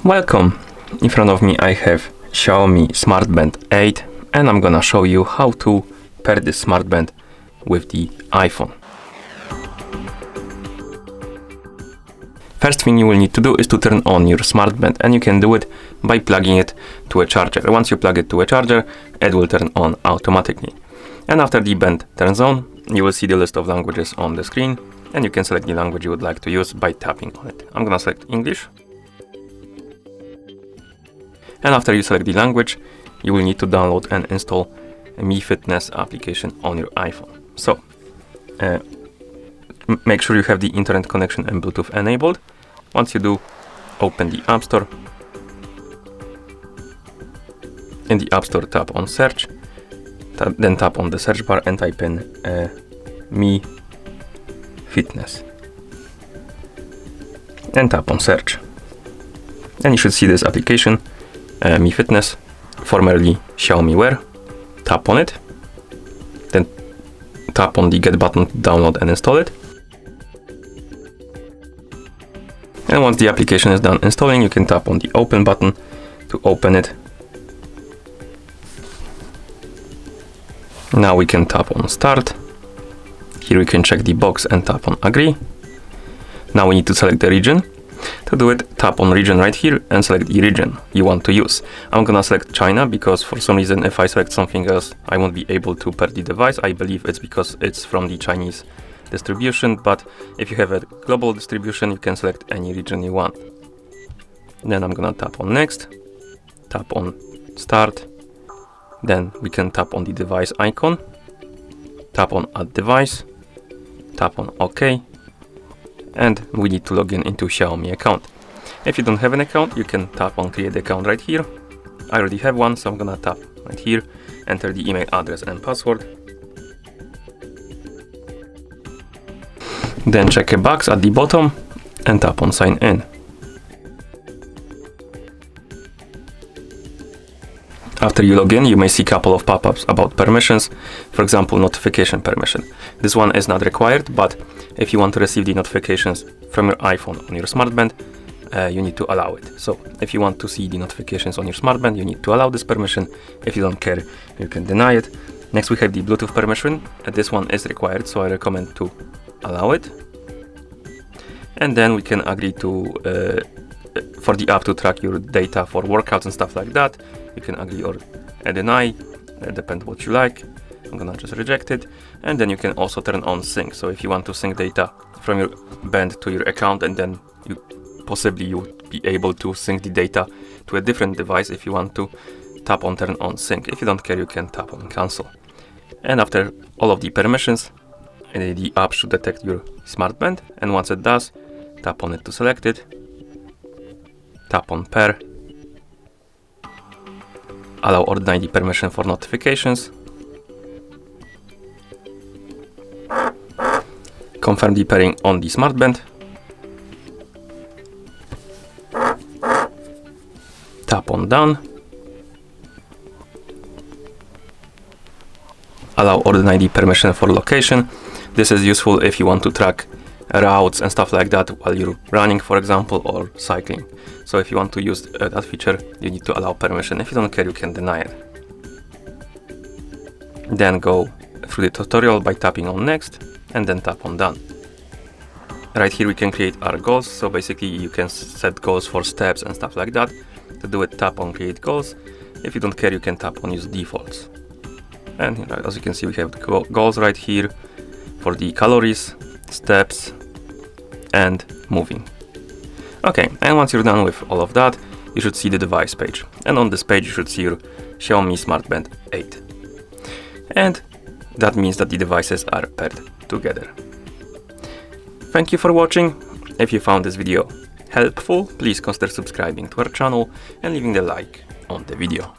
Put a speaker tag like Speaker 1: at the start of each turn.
Speaker 1: Welcome! In front of me I have Xiaomi Smart Band 8 and I'm gonna show you how to pair this smart band with the iPhone. First thing you will need to do is to turn on your smart band, and you can do it by plugging it to a charger. Once you plug it to a charger, it will turn on automatically. And after the band turns on, you will see the list of languages on the screen, and you can select the language you would like to use by tapping on it. I'm gonna select English. And after you select the language, you will need to download and install a Mi Fitness application on your iPhone. So, make sure you have the internet connection and Bluetooth enabled. Once you do, open the App Store. In the App Store, tap on Search. Then tap on the search bar and type in Mi Fitness. And tap on Search. And you should see this application. Mi Fitness, formerly Xiaomi Wear. Tap on it, then tap on the Get button to download and install it. And once the application is done installing, you can tap on the Open button to open it. Now we can tap on Start. Here we can check the box and tap on Agree. Now we need to select the region. To do it, tap on region right here and select the region you want to use. I'm gonna select China because for some reason if I select something else I won't be able to pair the device. I believe it's because it's from the Chinese distribution, but if you have a global distribution you can select any region you want. Then I'm gonna tap on Next, tap on Start, then we can tap on the device icon, tap on Add Device, tap on OK, and we need to log in into Xiaomi account. If you don't have an account, you can tap on Create Account right here. I already have one, so I'm gonna tap right here, enter the email address and password. Then check a box at the bottom and tap on Sign In. After you log in, you may see a couple of pop-ups about permissions, for example, notification permission. This one is not required, but if you want to receive the notifications from your iPhone on your smart band, you need to allow it. So if you want to see the notifications on your smart band, you need to allow this permission. If you don't care, you can deny it. Next we have the Bluetooth permission. This one is required, so I recommend to allow it. And then we can agree to for the app to track your data for workouts and stuff like that. You can agree or deny, depends what you like. I'm gonna just reject it. And then you can also turn on sync. So if you want to sync data from your band to your account, and then you would be able to sync the data to a different device, if you want to, tap on turn on sync. If you don't care, you can tap on cancel. And after all of the permissions, the app should detect your smart band, and once it does, tap on it to select it, tap on pair, allow or deny the permission for notifications, confirm the pairing on the smart band, tap on done, allow or deny the permission for location. This is useful if you want to track routes and stuff like that while you're running, for example, or cycling. So if you want to use that feature, you need to allow permission. If you don't care, you can deny it. Then go through the tutorial by tapping on Next and then tap on Done. Right here we can create our goals. So basically you can set goals for steps and stuff like that. To do it, tap on Create Goals. If you don't care, you can tap on Use Defaults. And as you can see, we have the goals right here for the calories, steps, and moving. Okay, and once you're done with all of that, you should see the device page. And on this page you should see your Xiaomi Smart Band 8. And that means that the devices are paired together. Thank you for watching. If you found this video helpful, please consider subscribing to our channel and leaving a like on the video.